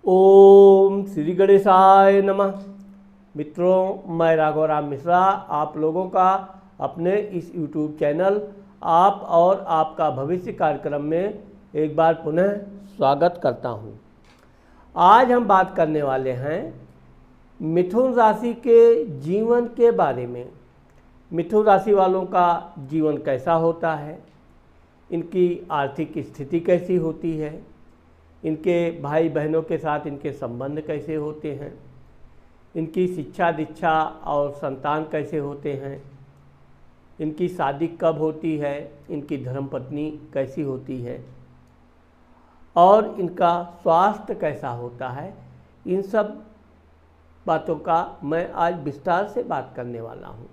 ओम श्री गणेशाय नमः। मित्रों, मैं राघव राम मिश्रा आप लोगों का अपने इस YouTube चैनल आप और आपका भविष्य कार्यक्रम में एक बार पुनः स्वागत करता हूं। आज हम बात करने वाले हैं मिथुन राशि के जीवन के बारे में। मिथुन राशि वालों का जीवन कैसा होता है, इनकी आर्थिक स्थिति कैसी होती है, इनके भाई बहनों के साथ इनके संबंध कैसे होते हैं, इनकी शिक्षा दीक्षा और संतान कैसे होते हैं, इनकी शादी कब होती है, इनकी धर्मपत्नी कैसी होती है और इनका स्वास्थ्य कैसा होता है, इन सब बातों का मैं आज विस्तार से बात करने वाला हूँ।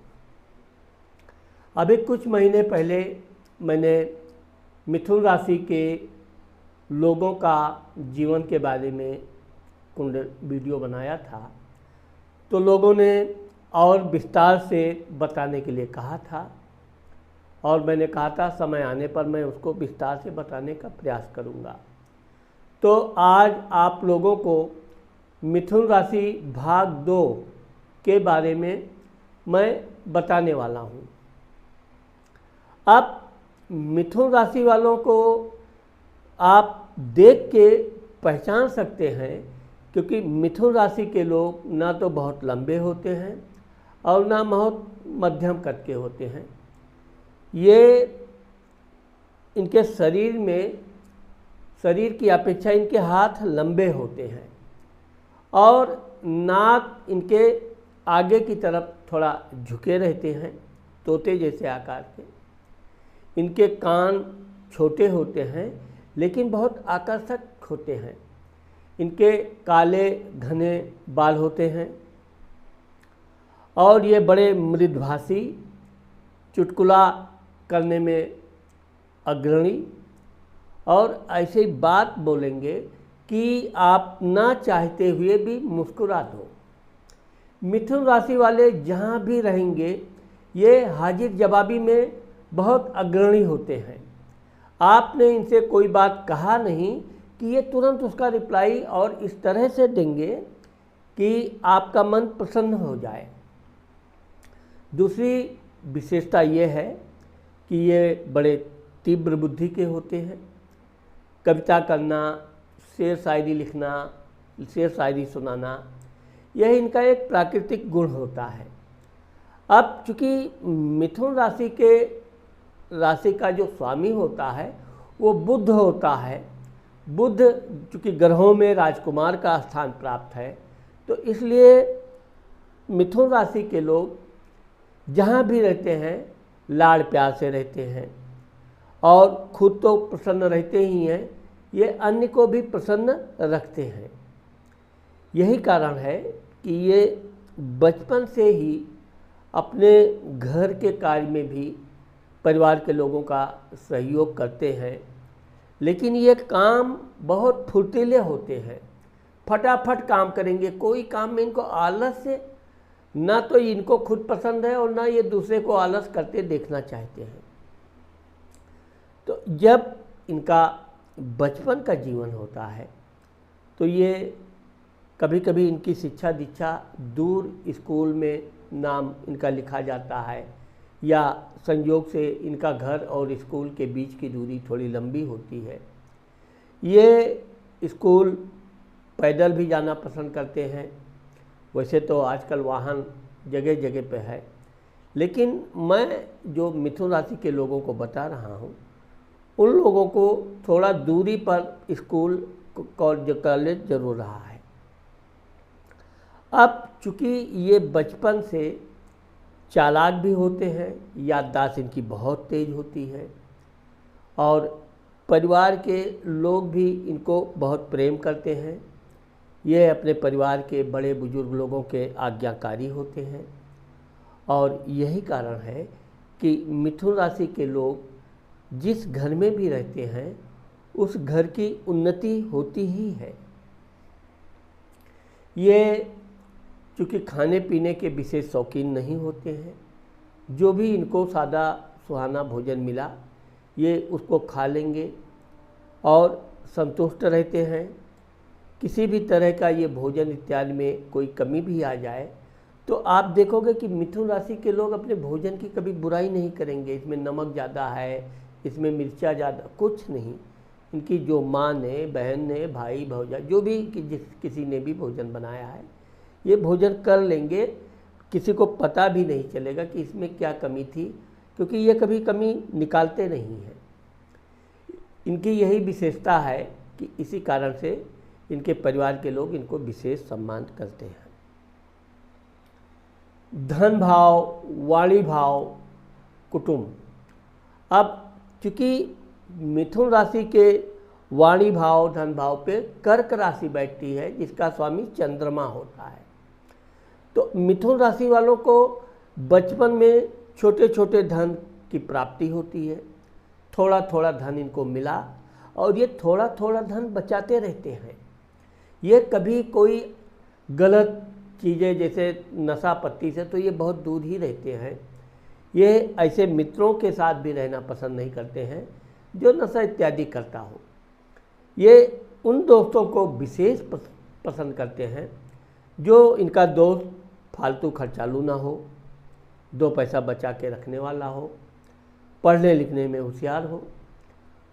अभी कुछ महीने पहले मैंने मिथुन राशि के लोगों का जीवन के बारे में कुछ वीडियो बनाया था, तो लोगों ने और विस्तार से बताने के लिए कहा था और मैंने कहा था समय आने पर मैं उसको विस्तार से बताने का प्रयास करूंगा। तो आज आप लोगों को मिथुन राशि भाग 2 के बारे में मैं बताने वाला हूं। अब मिथुन राशि वालों को आप देख के पहचान सकते हैं, क्योंकि मिथुन राशि के लोग ना तो बहुत लंबे होते हैं और ना बहुत मध्यम कद के होते हैं। ये इनके शरीर की अपेक्षा इनके हाथ लंबे होते हैं और नाक इनके आगे की तरफ थोड़ा झुके रहते हैं, तोते जैसे आकार के। इनके कान छोटे होते हैं लेकिन बहुत आकर्षक होते हैं। इनके काले घने बाल होते हैं और ये बड़े मृदुभाषी, चुटकुला करने में अग्रणी और ऐसे बात बोलेंगे कि आप ना चाहते हुए भी मुस्कुरा दो। मिथुन राशि वाले जहाँ भी रहेंगे ये हाजिर जवाबी में बहुत अग्रणी होते हैं। आपने इनसे कोई बात कहा नहीं कि ये तुरंत उसका रिप्लाई और इस तरह से देंगे कि आपका मन प्रसन्न हो जाए। दूसरी विशेषता ये है कि ये बड़े तीव्र बुद्धि के होते हैं। कविता करना, शेर शायरी लिखना, शेर शायरी सुनाना, यह इनका एक प्राकृतिक गुण होता है। अब चूँकि मिथुन राशि का जो स्वामी होता है वो बुध होता है। बुध चूँकि ग्रहों में राजकुमार का स्थान प्राप्त है, तो इसलिए मिथुन राशि के लोग जहाँ भी रहते हैं लाड़ प्यार से रहते हैं और खुद तो प्रसन्न रहते ही हैं, ये अन्य को भी प्रसन्न रखते हैं। यही कारण है कि ये बचपन से ही अपने घर के कार्य में भी परिवार के लोगों का सहयोग करते हैं, लेकिन ये काम बहुत फुर्तीले होते हैं, फटाफट काम करेंगे। कोई काम में इनको आलस से ना तो इनको खुद पसंद है और ना ये दूसरे को आलस करते देखना चाहते हैं। तो जब इनका बचपन का जीवन होता है तो ये कभी कभी इनकी शिक्षा दीक्षा दूर स्कूल में नाम इनका लिखा जाता है, या संयोग से इनका घर और स्कूल के बीच की दूरी थोड़ी लंबी होती है। ये स्कूल पैदल भी जाना पसंद करते हैं। वैसे तो आजकल वाहन जगह जगह पे है, लेकिन मैं जो मिथुन राशि के लोगों को बता रहा हूँ उन लोगों को थोड़ा दूरी पर स्कूल कॉलेज जरूर रहा है। अब चूँकि ये बचपन से चालाक भी होते हैं, याददाश्त इनकी बहुत तेज होती है और परिवार के लोग भी इनको बहुत प्रेम करते हैं। ये अपने परिवार के बड़े बुजुर्ग लोगों के आज्ञाकारी होते हैं और यही कारण है कि मिथुन राशि के लोग जिस घर में भी रहते हैं उस घर की उन्नति होती ही है। ये चूँकि खाने पीने के विशेष शौकीन नहीं होते हैं, जो भी इनको सादा सुहाना भोजन मिला ये उसको खा लेंगे और संतुष्ट रहते हैं। किसी भी तरह का ये भोजन इत्यादि में कोई कमी भी आ जाए तो आप देखोगे कि मिथुन राशि के लोग अपने भोजन की कभी बुराई नहीं करेंगे। इसमें नमक ज़्यादा है, इसमें मिर्चा ज़्यादा, कुछ नहीं। इनकी जो माँ ने, बहन ने, भाई भौजा जो भी किसी ने भी भोजन बनाया है, ये भोजन कर लेंगे, किसी को पता भी नहीं चलेगा कि इसमें क्या कमी थी, क्योंकि ये कभी कमी निकालते नहीं हैं। इनकी यही विशेषता है कि इसी कारण से इनके परिवार के लोग इनको विशेष सम्मान करते हैं। धन भाव, वाणी भाव, कुटुंब। अब चूँकि मिथुन राशि के वाणी भाव, धन भाव पे कर्क राशि बैठती है जिसका स्वामी चंद्रमा होता है, तो मिथुन राशि वालों को बचपन में छोटे छोटे धन की प्राप्ति होती है। थोड़ा थोड़ा धन इनको मिला और ये थोड़ा थोड़ा धन बचाते रहते हैं। ये कभी कोई गलत चीज़ें जैसे नशा पत्ती से तो ये बहुत दूर ही रहते हैं। ये ऐसे मित्रों के साथ भी रहना पसंद नहीं करते हैं जो नशा इत्यादि करता हो। ये उन दोस्तों को विशेष पसंद करते हैं जो इनका दोस्त फालतू खर्चालू ना हो, दो पैसा बचा के रखने वाला हो, पढ़ने लिखने में होशियार हो।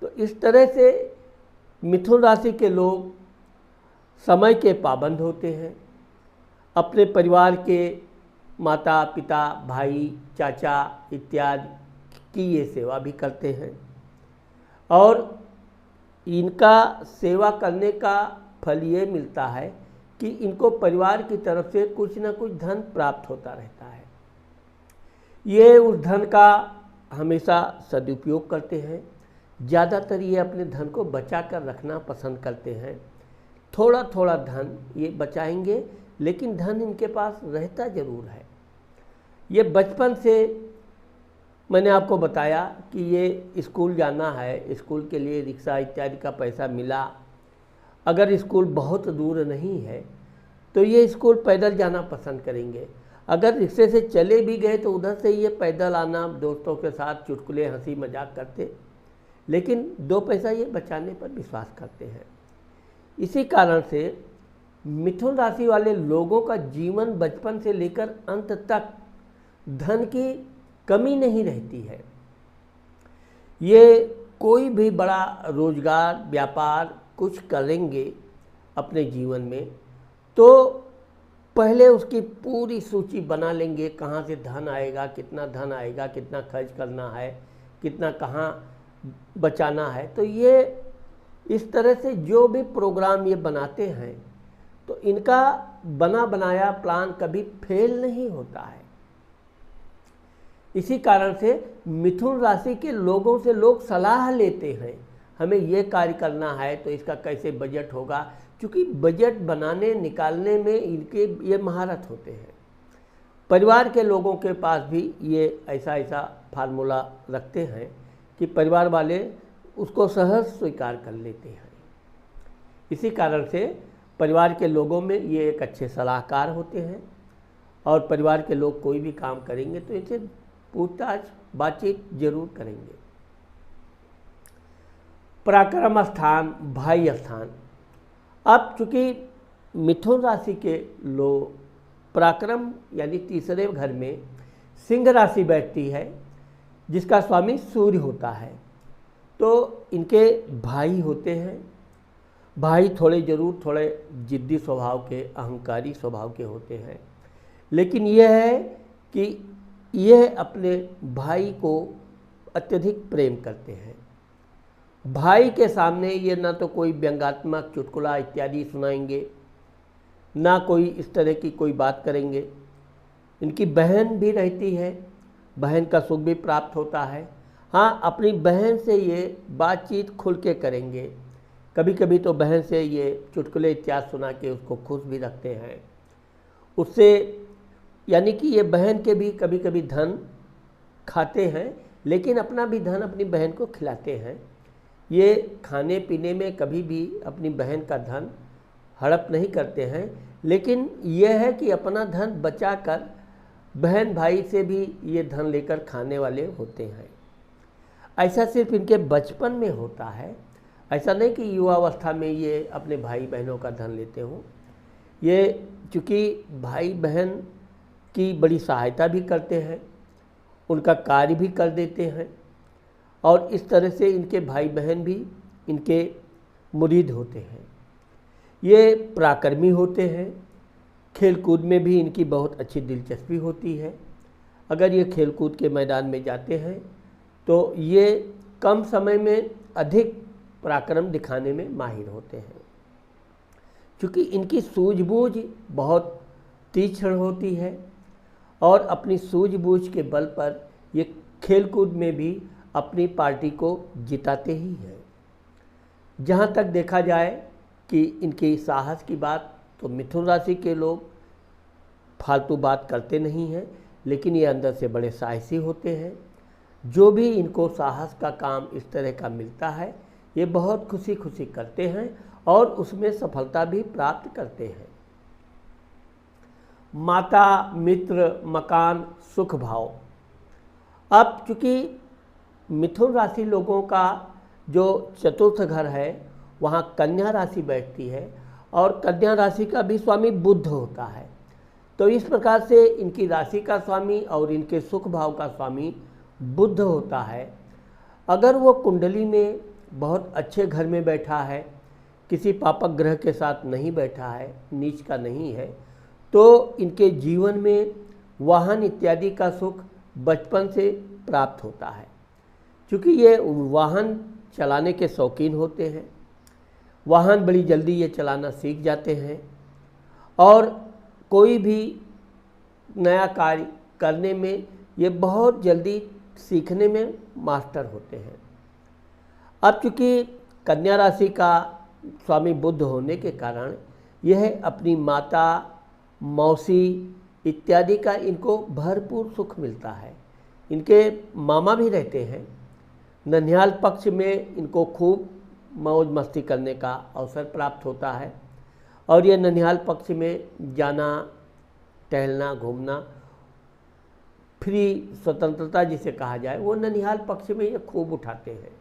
तो इस तरह से मिथुन राशि के लोग समय के पाबंद होते हैं। अपने परिवार के माता पिता, भाई, चाचा इत्यादि की ये सेवा भी करते हैं और इनका सेवा करने का फल ये मिलता है कि इनको परिवार की तरफ से कुछ न कुछ धन प्राप्त होता रहता है। ये उस धन का हमेशा सदुपयोग करते हैं। ज़्यादातर ये अपने धन को बचा कर रखना पसंद करते हैं। थोड़ा थोड़ा धन ये बचाएंगे, लेकिन धन इनके पास रहता ज़रूर है। ये बचपन से मैंने आपको बताया कि ये स्कूल जाना है, स्कूल के लिए रिक्शा इत्यादि का पैसा मिला। अगर स्कूल बहुत दूर नहीं है तो ये स्कूल पैदल जाना पसंद करेंगे। अगर रिक्शे से चले भी गए तो उधर से ये पैदल आना, दोस्तों के साथ चुटकुले हंसी मजाक करते, लेकिन दो पैसा ये बचाने पर विश्वास करते हैं। इसी कारण से मिथुन राशि वाले लोगों का जीवन बचपन से लेकर अंत तक धन की कमी नहीं रहती है। ये कोई भी बड़ा रोजगार, व्यापार कुछ करेंगे अपने जीवन में तो पहले उसकी पूरी सूची बना लेंगे, कहाँ से धन आएगा, कितना धन आएगा, कितना खर्च करना है, कितना कहाँ बचाना है। तो ये इस तरह से जो भी प्रोग्राम ये बनाते हैं तो इनका बना बनाया प्लान कभी फेल नहीं होता है। इसी कारण से मिथुन राशि के लोगों से लोग सलाह लेते हैं, हमें ये कार्य करना है तो इसका कैसे बजट होगा, क्योंकि बजट बनाने निकालने में इनके ये महारत होते हैं। परिवार के लोगों के पास भी ये ऐसा फार्मूला रखते हैं कि परिवार वाले उसको सहज स्वीकार कर लेते हैं। इसी कारण से परिवार के लोगों में ये एक अच्छे सलाहकार होते हैं और परिवार के लोग कोई भी काम करेंगे तो इनसे पूछताछ बातचीत जरूर करेंगे। पराक्रम स्थान, भाई स्थान। अब चूँकि मिथुन राशि के लोग पराक्रम यानी तीसरे घर में सिंह राशि बैठती है जिसका स्वामी सूर्य होता है, तो इनके भाई होते हैं। भाई थोड़े जिद्दी स्वभाव के, अहंकारी स्वभाव के होते हैं, लेकिन यह है कि यह अपने भाई को अत्यधिक प्रेम करते हैं। भाई के सामने ये ना तो कोई व्यंग्यात्मक चुटकुला इत्यादि सुनाएंगे, ना कोई इस तरह की कोई बात करेंगे। इनकी बहन भी रहती है, बहन का सुख भी प्राप्त होता है। हाँ, अपनी बहन से ये बातचीत खुल के करेंगे। कभी कभी तो बहन से ये चुटकुले इत्यादि सुना के उसको खुश भी रखते हैं। उससे यानी कि ये बहन के भी कभी कभी धन खाते हैं, लेकिन अपना भी धन अपनी बहन को खिलाते हैं। ये खाने पीने में कभी भी अपनी बहन का धन हड़प नहीं करते हैं, लेकिन यह है कि अपना धन बचाकर बहन भाई से भी ये धन लेकर खाने वाले होते हैं। ऐसा सिर्फ इनके बचपन में होता है, ऐसा नहीं कि युवावस्था में ये अपने भाई बहनों का धन लेते हों। ये चूँकि भाई बहन की बड़ी सहायता भी करते हैं, उनका कार्य भी कर देते हैं, और इस तरह से इनके भाई बहन भी इनके मुरीद होते हैं। ये पराक्रमी होते हैं, खेल कूद में भी इनकी बहुत अच्छी दिलचस्पी होती है। अगर ये खेल कूद के मैदान में जाते हैं तो ये कम समय में अधिक पराक्रम दिखाने में माहिर होते हैं। क्योंकि इनकी सूझबूझ बहुत तीक्ष्ण होती है और अपनी सूझबूझ के बल पर ये खेल कूद में भी अपनी पार्टी को जिताते ही हैं। जहाँ तक देखा जाए कि इनकी साहस की बात, तो मिथुन राशि के लोग फालतू बात करते नहीं हैं, लेकिन ये अंदर से बड़े साहसी होते हैं। जो भी इनको साहस का काम इस तरह का मिलता है, ये बहुत खुशी खुशी करते हैं और उसमें सफलता भी प्राप्त करते हैं। माता, मित्र, मकान, सुख भाव। अब चूँकि मिथुन राशि लोगों का जो चतुर्थ घर है वहाँ कन्या राशि बैठती है और कन्या राशि का भी स्वामी बुध होता है। तो इस प्रकार से इनकी राशि का स्वामी और इनके सुख भाव का स्वामी बुध होता है। अगर वो कुंडली में बहुत अच्छे घर में बैठा है, किसी पापक ग्रह के साथ नहीं बैठा है, नीच का नहीं है, तो इनके जीवन में वाहन इत्यादि का सुख बचपन से प्राप्त होता है। क्योंकि ये वाहन चलाने के शौकीन होते हैं, वाहन बड़ी जल्दी ये चलाना सीख जाते हैं और कोई भी नया कार्य करने में ये बहुत जल्दी सीखने में मास्टर होते हैं। अब चूँकि कन्या राशि का स्वामी बुध होने के कारण यह अपनी माता, मौसी इत्यादि का इनको भरपूर सुख मिलता है। इनके मामा भी रहते हैं। ननिहाल पक्ष में इनको खूब मौज मस्ती करने का अवसर प्राप्त होता है और ये ननिहाल पक्ष में जाना, टहलना, घूमना, फ्री स्वतंत्रता जिसे कहा जाए, वो ननिहाल पक्ष में ये खूब उठाते हैं।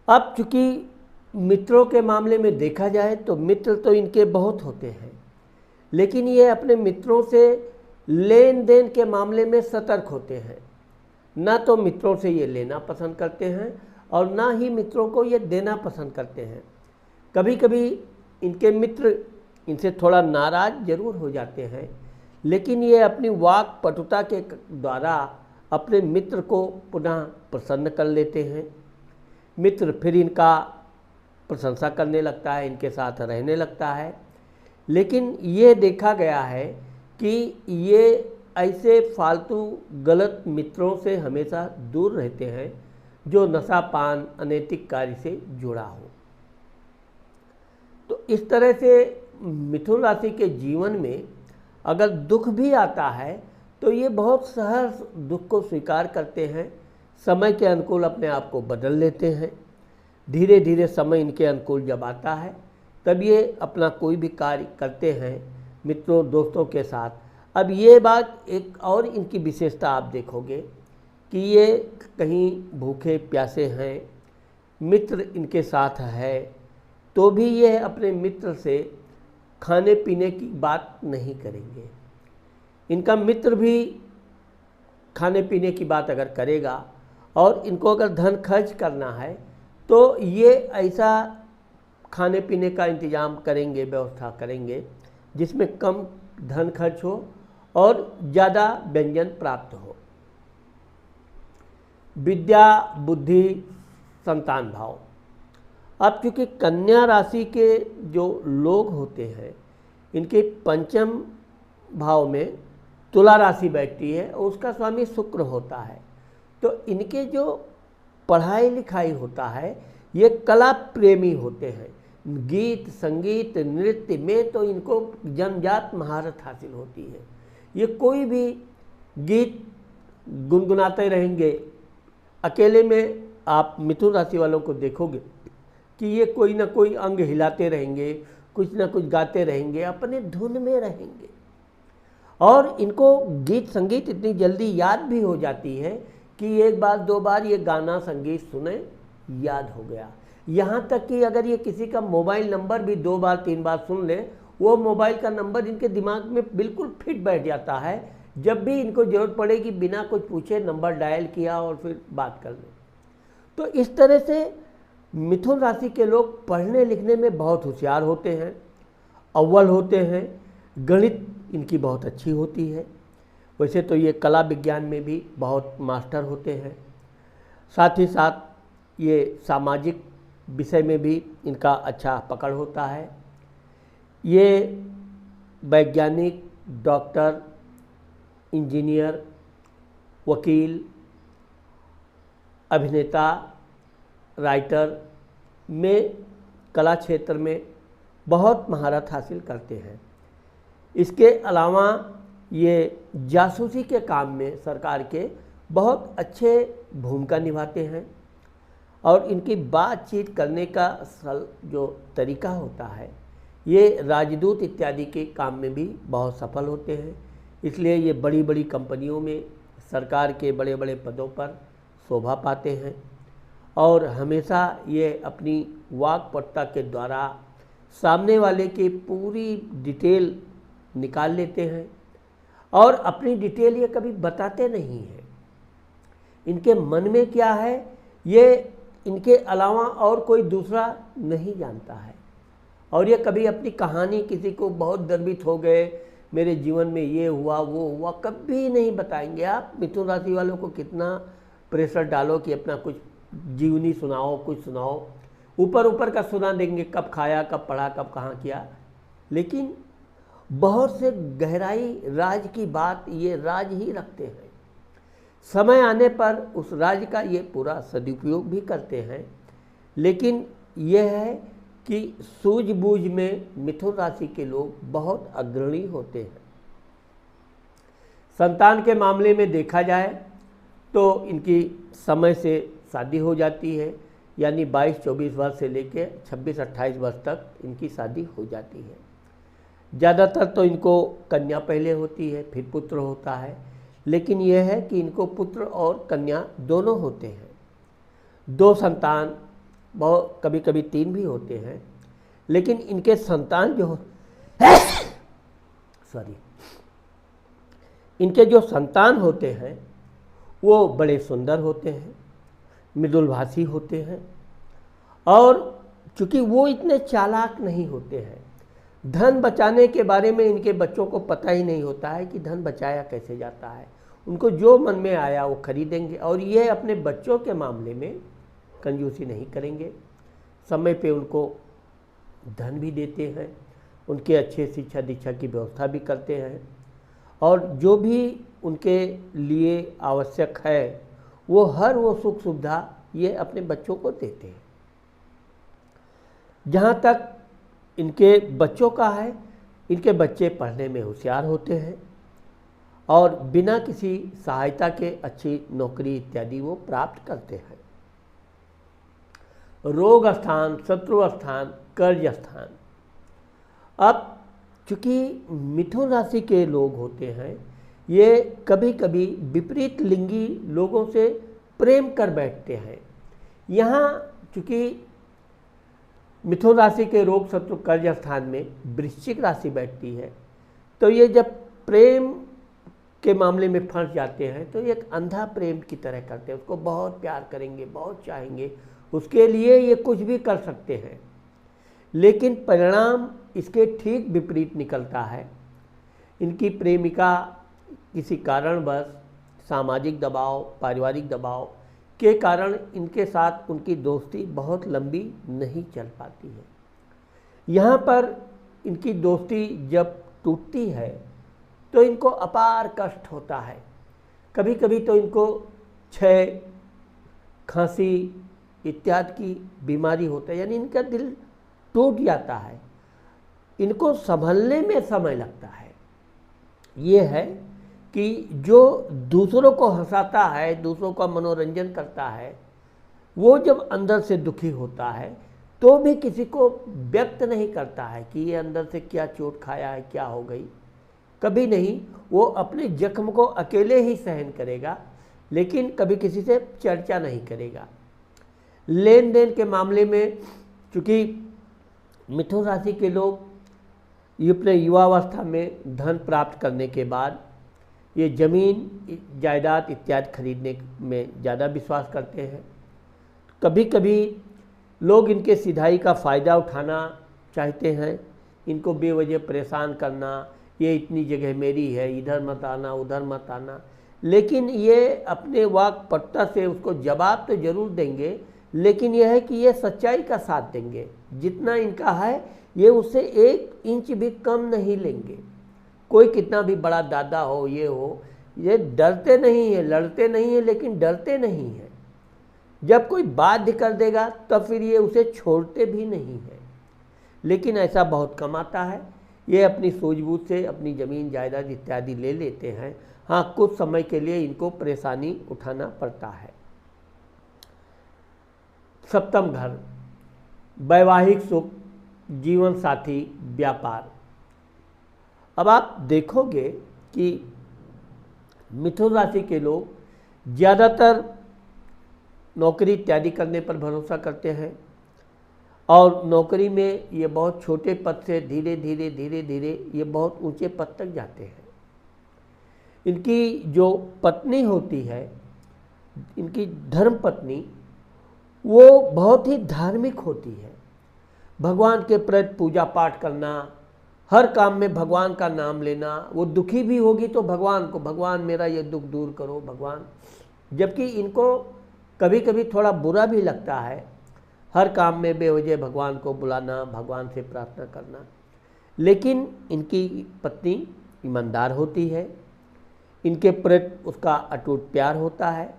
अब चूँकि मित्रों के मामले में देखा जाए तो मित्र तो इनके बहुत होते हैं, लेकिन ये अपने मित्रों से लेन देन के मामले में सतर्क होते हैं। ना तो मित्रों से ये लेना पसंद करते हैं और ना ही मित्रों को ये देना पसंद करते हैं। कभी कभी इनके मित्र इनसे थोड़ा नाराज जरूर हो जाते हैं, लेकिन ये अपनी वाक पटुता के द्वारा अपने मित्र को पुनः प्रसन्न कर लेते हैं। मित्र फिर इनका प्रशंसा करने लगता है, इनके साथ रहने लगता है। लेकिन ये देखा गया है कि ये ऐसे फालतू गलत मित्रों से हमेशा दूर रहते हैं जो नशापान, अनैतिक कार्य से जुड़ा हो। तो इस तरह से मिथुन राशि के जीवन में अगर दुख भी आता है तो ये बहुत सहज दुख को स्वीकार करते हैं, समय के अनुकूल अपने आप को बदल लेते हैं। धीरे धीरे समय इनके अनुकूल जब आता है तब ये अपना कोई भी कार्य करते हैं मित्रों दोस्तों के साथ। अब ये बात एक और इनकी विशेषता आप देखोगे कि ये कहीं भूखे प्यासे हैं, मित्र इनके साथ है, तो भी ये अपने मित्र से खाने पीने की बात नहीं करेंगे। इनका मित्र भी खाने पीने की बात अगर करेगा और इनको अगर धन खर्च करना है तो ये ऐसा खाने पीने का इंतजाम करेंगे, व्यवस्था करेंगे जिसमें कम धन खर्च हो और ज़्यादा व्यंजन प्राप्त हो। विद्या, बुद्धि, संतान भाव। अब चूँकि कन्या राशि के जो लोग होते हैं इनके पंचम भाव में तुला राशि बैठती है और उसका स्वामी शुक्र होता है। तो इनके जो पढ़ाई लिखाई होता है ये कला प्रेमी होते हैं। गीत, संगीत, नृत्य में तो इनको जन्मजात महारत हासिल होती है। ये कोई भी गीत गुनगुनाते रहेंगे। अकेले में आप मिथुन राशि वालों को देखोगे कि ये कोई ना कोई अंग हिलाते रहेंगे, कुछ ना कुछ गाते रहेंगे, अपने धुन में रहेंगे। और इनको गीत संगीत इतनी जल्दी याद भी हो जाती है कि एक बार दो बार ये गाना संगीत सुने याद हो गया। यहाँ तक कि अगर ये किसी का मोबाइल नंबर भी 2 बार 3 बार सुन ले, वो मोबाइल का नंबर इनके दिमाग में बिल्कुल फिट बैठ जाता है। जब भी इनको ज़रूरत पड़ेगी बिना कुछ पूछे नंबर डायल किया और फिर बात कर लें। तो इस तरह से मिथुन राशि के लोग पढ़ने लिखने में बहुत होशियार होते हैं, अव्वल होते हैं, गणित इनकी बहुत अच्छी होती है। वैसे तो ये कला विज्ञान में भी बहुत मास्टर होते हैं। साथ ही साथ ये सामाजिक विषय में भी इनका अच्छा पकड़ होता है। ये वैज्ञानिक, डॉक्टर, इंजीनियर, वकील, अभिनेता, राइटर में कला क्षेत्र में बहुत महारत हासिल करते हैं। इसके अलावा ये जासूसी के काम में सरकार के बहुत अच्छे भूमिका निभाते हैं और इनकी बातचीत करने का जो तरीका होता है ये राजदूत इत्यादि के काम में भी बहुत सफल होते हैं। इसलिए ये बड़ी बड़ी कंपनियों में सरकार के बड़े बड़े पदों पर शोभा पाते हैं और हमेशा ये अपनी वाक्पटुता के द्वारा सामने वाले की पूरी डिटेल निकाल लेते हैं और अपनी डिटेल ये कभी बताते नहीं हैं। इनके मन में क्या है ये इनके अलावा और कोई दूसरा नहीं जानता है। और ये कभी अपनी कहानी किसी को बहुत गर्वित हो गए, मेरे जीवन में ये हुआ वो हुआ, कभी नहीं बताएंगे। आप मिथुन राशि वालों को कितना प्रेशर डालो कि अपना कुछ जीवनी सुनाओ, कुछ सुनाओ, ऊपर ऊपर का सुना देंगे, कब खाया, कब पढ़ा, कब कहाँ किया, लेकिन बहुत से गहराई राज की बात ये राज ही रखते हैं। समय आने पर उस राज का ये पूरा सदुपयोग भी करते हैं। लेकिन यह है कि सूझबूझ में मिथुन राशि के लोग बहुत अग्रणी होते हैं। संतान के मामले में देखा जाए तो इनकी समय से शादी हो जाती है, यानी 22-24 वर्ष से लेकर 26-28 वर्ष तक इनकी शादी हो जाती है। ज़्यादातर तो इनको कन्या पहले होती है, फिर पुत्र होता है, लेकिन यह है कि इनको पुत्र और कन्या दोनों होते हैं। 2 संतान, बहुत कभी कभी 3 भी होते हैं, लेकिन इनके संतान जो इनके जो संतान होते हैं वो बड़े सुंदर होते हैं, मृदुलभाषी होते हैं और चूँकि वो इतने चालाक नहीं होते हैं। धन बचाने के बारे में इनके बच्चों को पता ही नहीं होता है कि धन बचाया कैसे जाता है। उनको जो मन में आया वो खरीदेंगे और ये अपने बच्चों के मामले में कंजूसी नहीं करेंगे। समय पे उनको धन भी देते हैं, उनके अच्छे शिक्षा दीक्षा की व्यवस्था भी करते हैं और जो भी उनके लिए आवश्यक है वो हर वो सुख सुविधा ये अपने बच्चों को देते हैं। जहाँ तक इनके बच्चों का है, इनके बच्चे पढ़ने में होशियार होते हैं और बिना किसी सहायता के अच्छी नौकरी इत्यादि वो प्राप्त करते हैं। रोग स्थान, शत्रु स्थान, कर्ज स्थान। अब चूँकि मिथुन राशि के लोग होते हैं ये कभी कभी विपरीत लिंगी लोगों से प्रेम कर बैठते हैं। यहाँ चूँकि मिथुन राशि के रोग शत्रु कर्ज स्थान में वृश्चिक राशि बैठती है तो ये जब प्रेम के मामले में फंस जाते हैं तो एक अंधा प्रेम की तरह करते हैं। उसको बहुत प्यार करेंगे, बहुत चाहेंगे, उसके लिए ये कुछ भी कर सकते हैं, लेकिन परिणाम इसके ठीक विपरीत निकलता है। इनकी प्रेमिका किसी कारणवश सामाजिक दबाव, पारिवारिक दबाव के कारण इनके साथ उनकी दोस्ती बहुत लंबी नहीं चल पाती है। यहाँ पर इनकी दोस्ती जब टूटती है तो इनको अपार कष्ट होता है। कभी कभी तो इनको क्षय, खांसी इत्यादि की बीमारी होता है, यानी इनका दिल टूट जाता है। इनको संभलने में समय लगता है। ये है कि जो दूसरों को हंसाता है, दूसरों का मनोरंजन करता है, वो जब अंदर से दुखी होता है तो भी किसी को व्यक्त नहीं करता है कि ये अंदर से क्या चोट खाया है, क्या हो गई, कभी नहीं। वो अपने जख्म को अकेले ही सहन करेगा, लेकिन कभी किसी से चर्चा नहीं करेगा। लेन देन के मामले में चूँकि मिथुन राशि के लोग ये अपने युवावस्था में धन प्राप्त करने के बाद ये ज़मीन जायदाद इत्यादि खरीदने में ज़्यादा विश्वास करते हैं। कभी कभी लोग इनके सिधाई का फ़ायदा उठाना चाहते हैं, इनको बेवजह परेशान करना, ये इतनी जगह मेरी है, इधर मत आना उधर मत आना, लेकिन ये अपने वाक्पटुता से उसको जवाब तो ज़रूर देंगे, लेकिन यह है कि ये सच्चाई का साथ देंगे। जितना इनका है ये उससे 1 इंच भी कम नहीं लेंगे। कोई कितना भी बड़ा दादा हो, ये डरते नहीं है, लड़ते नहीं है, लेकिन डरते नहीं है। जब कोई बाध्य कर देगा तब फिर ये उसे छोड़ते भी नहीं है। लेकिन ऐसा बहुत कम आता है, ये अपनी सूझबूझ से अपनी ज़मीन जायदाद इत्यादि ले लेते हैं। हाँ, कुछ समय के लिए इनको परेशानी उठाना पड़ता है। सप्तम घर, वैवाहिक सुख, जीवन साथी, व्यापार। अब आप देखोगे कि मिथुन राशि के लोग ज़्यादातर नौकरी इत्यादि करने पर भरोसा करते हैं और नौकरी में ये बहुत छोटे पद से धीरे धीरे ये बहुत ऊंचे पद तक जाते हैं। इनकी जो पत्नी होती है, इनकी धर्म पत्नी, वो बहुत ही धार्मिक होती है। भगवान के प्रति पूजा पाठ करना, हर काम में भगवान का नाम लेना, वो दुखी भी होगी तो भगवान मेरा ये दुख दूर करो भगवान। जबकि इनको कभी कभी थोड़ा बुरा भी लगता है हर काम में बेवजह भगवान को बुलाना, भगवान से प्रार्थना करना, लेकिन इनकी पत्नी ईमानदार होती है, इनके प्रति उसका अटूट प्यार होता है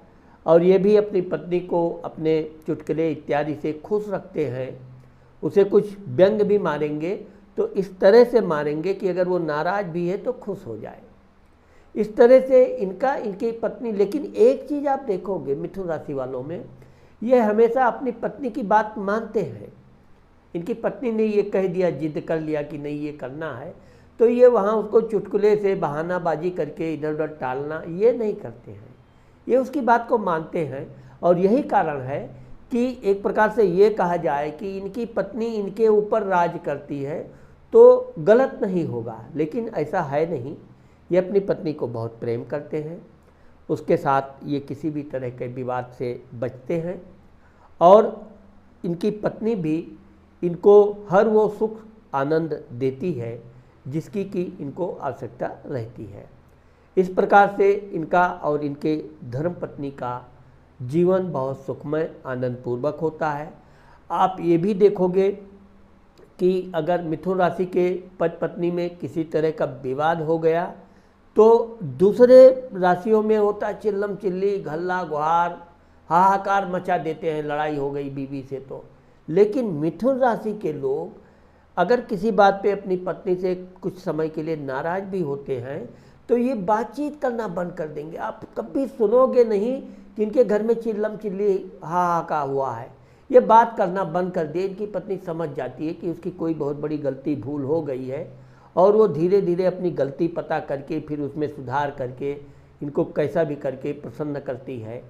और ये भी अपनी पत्नी को अपने चुटकुले इत्यादि से खुश रखते हैं। उसे कुछ व्यंग भी मारेंगे तो इस तरह से मारेंगे कि अगर वो नाराज़ भी है तो खुश हो जाए। इस तरह से इनकी पत्नी, लेकिन एक चीज़ आप देखोगे मिथुन राशि वालों में, ये हमेशा अपनी पत्नी की बात मानते हैं। इनकी पत्नी ने ये कह दिया, जिद कर लिया कि नहीं ये करना है, तो ये वहाँ उसको चुटकुले से बहानाबाजी करके इधर उधर टालना ये नहीं करते हैं, ये उसकी बात को मानते हैं। और यही कारण है कि एक प्रकार से ये कहा जाए कि इनकी पत्नी इनके ऊपर राज करती है तो गलत नहीं होगा, लेकिन ऐसा है नहीं। ये अपनी पत्नी को बहुत प्रेम करते हैं, उसके साथ ये किसी भी तरह के विवाद से बचते हैं और इनकी पत्नी भी इनको हर वो सुख आनंद देती है जिसकी कि इनको आवश्यकता रहती है। इस प्रकार से इनका और इनके धर्मपत्नी का जीवन बहुत सुखमय आनंदपूर्वक होता है। आप ये भी देखोगे कि अगर मिथुन राशि के पति पत्नी में किसी तरह का विवाद हो गया तो दूसरे राशियों में होता है चिल्लम चिल्ली, घल्ला गुहार, हाहाकार मचा देते हैं, लड़ाई हो गई बीवी से तो। लेकिन मिथुन राशि के लोग अगर किसी बात पे अपनी पत्नी से कुछ समय के लिए नाराज़ भी होते हैं तो ये बातचीत करना बंद कर देंगे। आप कभी सुनोगे नहीं कि इनके घर में चिल्लम चिल्ली हाहाकार हुआ है। ये बात करना बंद कर दिए। इनकी पत्नी समझ जाती है कि उसकी कोई बहुत बड़ी गलती भूल हो गई है और वो धीरे धीरे अपनी गलती पता करके फिर उसमें सुधार करके इनको कैसा भी करके प्रसन्न करती है।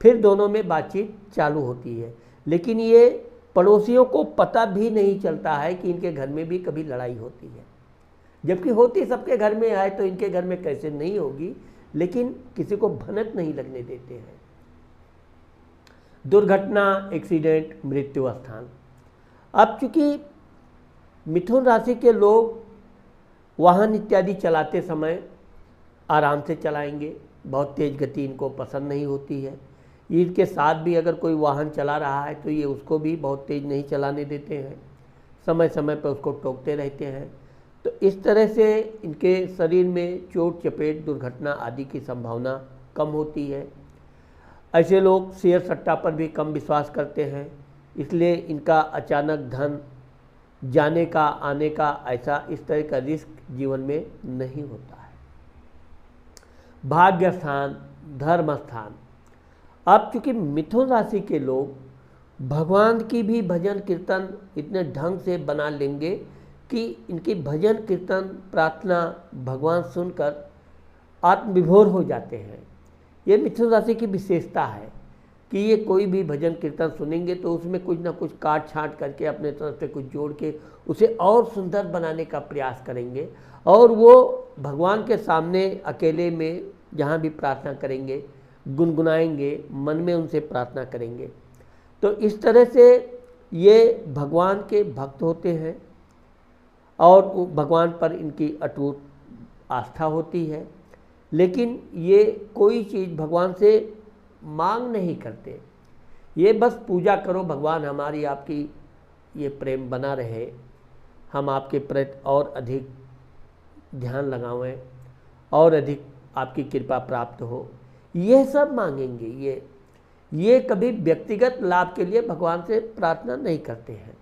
फिर दोनों में बातचीत चालू होती है। लेकिन ये पड़ोसियों को पता भी नहीं चलता है कि इनके घर में भी कभी लड़ाई होती है, जबकि होती सबके घर में है तो इनके घर में कैसे नहीं होगी, लेकिन किसी को भनक नहीं लगने देते हैं। दुर्घटना, एक्सीडेंट, मृत्यु स्थान। अब चूंकि मिथुन राशि के लोग वाहन इत्यादि चलाते समय आराम से चलाएंगे, बहुत तेज़ गति इनको पसंद नहीं होती है। इनके साथ भी अगर कोई वाहन चला रहा है तो ये उसको भी बहुत तेज़ नहीं चलाने देते हैं, समय समय पर उसको टोकते रहते हैं। तो इस तरह से इनके शरीर में चोट चपेट, दुर्घटना आदि की संभावना कम होती है। ऐसे लोग शेयर सट्टा पर भी कम विश्वास करते हैं, इसलिए इनका अचानक धन जाने का, आने का ऐसा इस तरह का रिस्क जीवन में नहीं होता है। भाग्य स्थान, धर्म स्थान। अब चूँकि मिथुन राशि के लोग भगवान की भी भजन कीर्तन इतने ढंग से बना लेंगे कि इनकी भजन कीर्तन प्रार्थना भगवान सुनकर आत्मविभोर हो जाते हैं। ये मिथुन राशि की विशेषता है। कि ये कोई भी भजन कीर्तन सुनेंगे तो उसमें कुछ ना कुछ काट छांट करके अपने तरफ से कुछ जोड़ के उसे और सुंदर बनाने का प्रयास करेंगे, और वो भगवान के सामने अकेले में जहाँ भी प्रार्थना करेंगे गुनगुनाएंगे, मन में उनसे प्रार्थना करेंगे। तो इस तरह से ये भगवान के भक्त होते हैं और भगवान पर इनकी अटूट आस्था होती है, लेकिन ये कोई चीज़ भगवान से मांग नहीं करते। ये बस पूजा करो, भगवान हमारी आपकी ये प्रेम बना रहे, हम आपके प्रति और अधिक ध्यान लगावें और अधिक आपकी कृपा प्राप्त हो, ये सब मांगेंगे। ये कभी व्यक्तिगत लाभ के लिए भगवान से प्रार्थना नहीं करते हैं।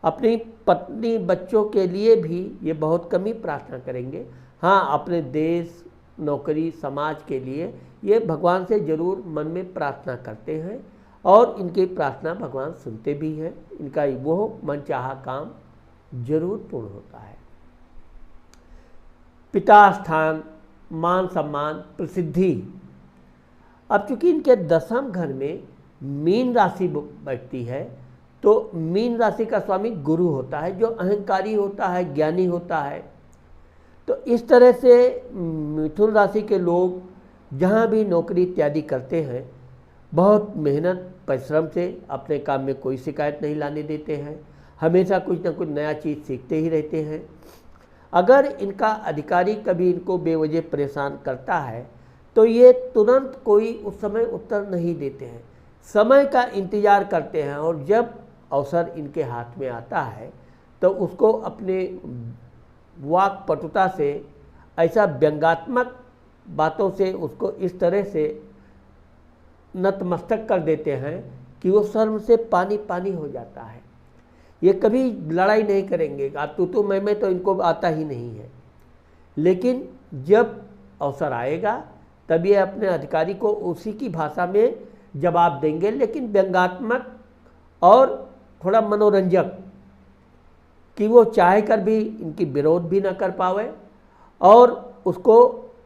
अपनी पत्नी बच्चों के लिए भी ये बहुत कम ही प्रार्थना करेंगे। हाँ, अपने देश, नौकरी, समाज के लिए ये भगवान से ज़रूर मन में प्रार्थना करते हैं और इनकी प्रार्थना भगवान सुनते भी हैं। इनका वो मनचाहा काम जरूर पूर्ण होता है। पिता स्थान, मान सम्मान, प्रसिद्धि। अब चूंकि इनके दशम घर में मीन राशि बैठती है, तो मीन राशि का स्वामी गुरु होता है, जो अहंकारी होता है, ज्ञानी होता है। तो इस तरह से मिथुन राशि के लोग जहाँ भी नौकरी इत्यादि करते हैं, बहुत मेहनत परिश्रम से अपने काम में कोई शिकायत नहीं लाने देते हैं, हमेशा कुछ न कुछ नया चीज़ सीखते ही रहते हैं। अगर इनका अधिकारी कभी इनको बेवजह परेशान करता है तो ये तुरंत कोई उस समय उत्तर नहीं देते हैं, समय का इंतज़ार करते हैं, और जब अवसर इनके हाथ में आता है तो उसको अपने वाक पटुता से, ऐसा व्यंग्यात्मक बातों से उसको इस तरह से नतमस्तक कर देते हैं कि वो शर्म से पानी पानी हो जाता है। ये कभी लड़ाई नहीं करेंगे, आप तू मैं तो इनको आता ही नहीं है, लेकिन जब अवसर आएगा तब ये अपने अधिकारी को उसी की भाषा में जवाब देंगे, लेकिन व्यंग्यात्मक और थोड़ा मनोरंजक, कि वो चाह कर भी इनकी विरोध भी ना कर पावे और उसको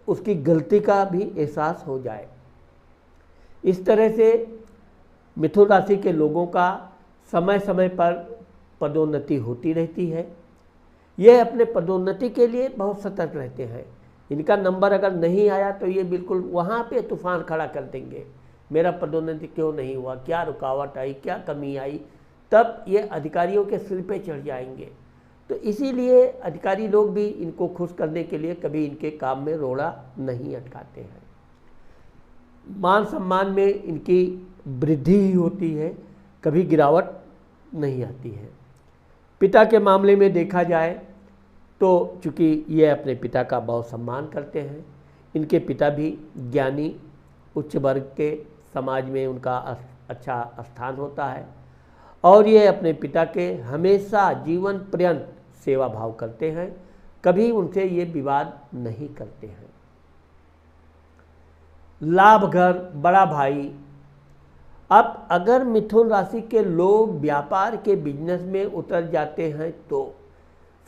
उसकी गलती का भी एहसास हो जाए। इस तरह से मिथुन राशि के लोगों का समय समय पर पदोन्नति होती रहती है। ये अपने पदोन्नति के लिए बहुत सतर्क रहते हैं। इनका नंबर अगर नहीं आया तो ये बिल्कुल वहाँ पे तूफान खड़ा कर देंगे, मेरा पदोन्नति क्यों नहीं हुआ, क्या रुकावट आई, क्या कमी आई, तब ये अधिकारियों के सिर पे चढ़ जाएंगे। तो इसीलिए अधिकारी लोग भी इनको खुश करने के लिए कभी इनके काम में रोड़ा नहीं अटकाते हैं। मान सम्मान में इनकी वृद्धि ही होती है, कभी गिरावट नहीं आती है। पिता के मामले में देखा जाए तो चूँकि ये अपने पिता का बहुत सम्मान करते हैं, इनके पिता भी ज्ञानी, उच्च वर्ग के समाज में उनका अच्छा स्थान होता है, और ये अपने पिता के हमेशा जीवन पर्यंत सेवा भाव करते हैं, कभी उनसे ये विवाद नहीं करते हैं। लाभ घर, बड़ा भाई। अब अगर मिथुन राशि के लोग व्यापार के बिजनेस में उतर जाते हैं तो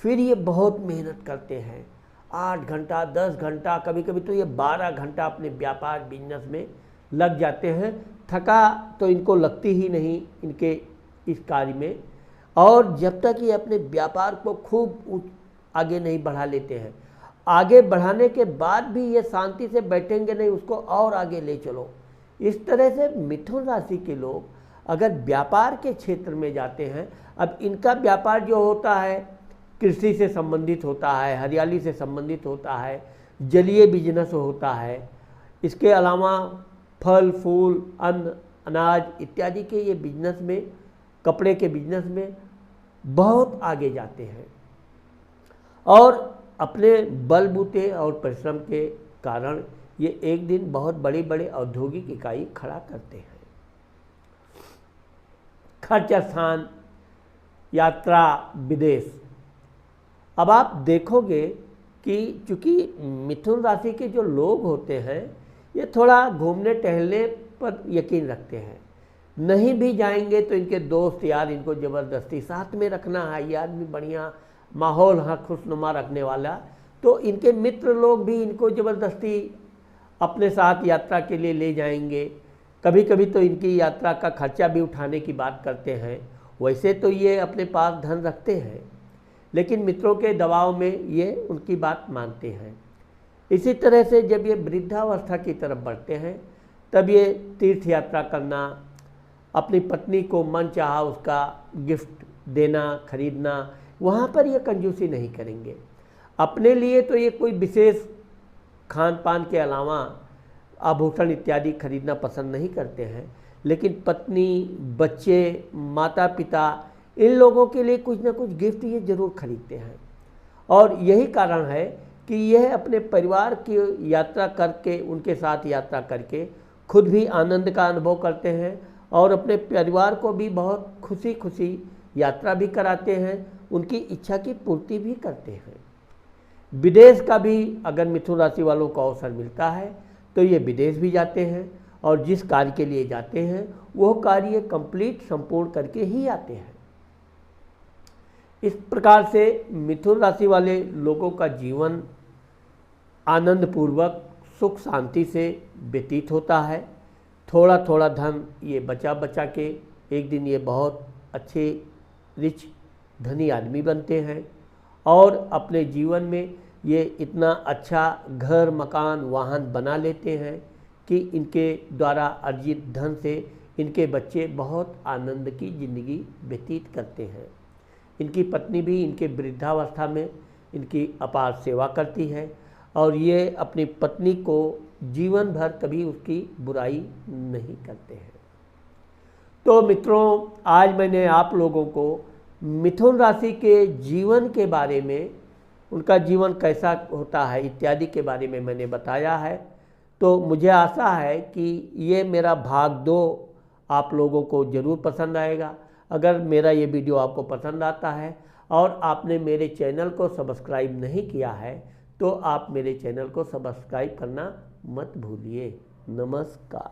फिर ये बहुत मेहनत करते हैं, 8 घंटा 10 घंटा, कभी कभी तो ये 12 घंटा अपने व्यापार बिजनेस में लग जाते हैं। थका तो इनको लगती ही नहीं इनके इस कार्य में, और जब तक ये अपने व्यापार को खूब आगे नहीं बढ़ा लेते हैं, आगे बढ़ाने के बाद भी ये शांति से बैठेंगे नहीं, उसको और आगे ले चलो। इस तरह से मिथुन राशि के लोग अगर व्यापार के क्षेत्र में जाते हैं, अब इनका व्यापार जो होता है कृषि से संबंधित होता है, हरियाली से संबंधित होता है, जलीय बिजनेस होता है, इसके अलावा फल फूल, अन्न अनाज इत्यादि के ये बिजनेस में, कपड़े के बिजनेस में बहुत आगे जाते हैं, और अपने बलबूते और परिश्रम के कारण ये एक दिन बहुत बड़ी बड़ी औद्योगिक इकाई खड़ा करते हैं। खर्च स्थान, यात्रा, विदेश। अब आप देखोगे कि चूँकि मिथुन राशि के जो लोग होते हैं ये थोड़ा घूमने टहलने पर यकीन रखते हैं, नहीं भी जाएंगे तो इनके दोस्त यार इनको ज़बरदस्ती साथ में रखना है, ये आदमी बढ़िया माहौल हाँ खुशनुमा रखने वाला, तो इनके मित्र लोग भी इनको ज़बरदस्ती अपने साथ यात्रा के लिए ले जाएंगे, कभी कभी तो इनकी यात्रा का खर्चा भी उठाने की बात करते हैं। वैसे तो ये अपने पास धन रखते हैं, लेकिन मित्रों के दबाव में ये उनकी बात मानते हैं। इसी तरह से जब ये वृद्धावस्था की तरफ बढ़ते हैं तब ये तीर्थ यात्रा करना, अपनी पत्नी को मनचाहा उसका गिफ्ट देना, खरीदना, वहाँ पर ये कंजूसी नहीं करेंगे। अपने लिए तो ये कोई विशेष खान पान के अलावा आभूषण इत्यादि खरीदना पसंद नहीं करते हैं, लेकिन पत्नी, बच्चे, माता पिता, इन लोगों के लिए कुछ ना कुछ गिफ्ट ये जरूर खरीदते हैं। और यही कारण है कि यह अपने परिवार की यात्रा करके, उनके साथ यात्रा करके खुद भी आनंद का अनुभव करते हैं और अपने परिवार को भी बहुत खुशी खुशी यात्रा भी कराते हैं, उनकी इच्छा की पूर्ति भी करते हैं। विदेश का भी अगर मिथुन राशि वालों को अवसर मिलता है तो ये विदेश भी जाते हैं और जिस कार्य के लिए जाते हैं वह कार्य कंप्लीट संपूर्ण करके ही आते हैं। इस प्रकार से मिथुन राशि वाले लोगों का जीवन आनंदपूर्वक सुख शांति से व्यतीत होता है। थोड़ा थोड़ा धन ये बचा बचा के एक दिन ये बहुत अच्छे रिच धनी आदमी बनते हैं और अपने जीवन में ये इतना अच्छा घर, मकान, वाहन बना लेते हैं कि इनके द्वारा अर्जित धन से इनके बच्चे बहुत आनंद की ज़िंदगी व्यतीत करते हैं। इनकी पत्नी भी इनके वृद्धावस्था में इनकी अपार सेवा करती है और ये अपनी पत्नी को जीवन भर कभी उसकी बुराई नहीं करते हैं। तो मित्रों, आज मैंने आप लोगों को मिथुन राशि के जीवन के बारे में, उनका जीवन कैसा होता है इत्यादि के बारे में मैंने बताया है। तो मुझे आशा है कि ये मेरा भाग 2 आप लोगों को ज़रूर पसंद आएगा। अगर मेरा ये वीडियो आपको पसंद आता है और आपने मेरे चैनल को सब्सक्राइब नहीं किया है तो आप मेरे चैनल को सब्सक्राइब करना मत भूलिए। नमस्कार।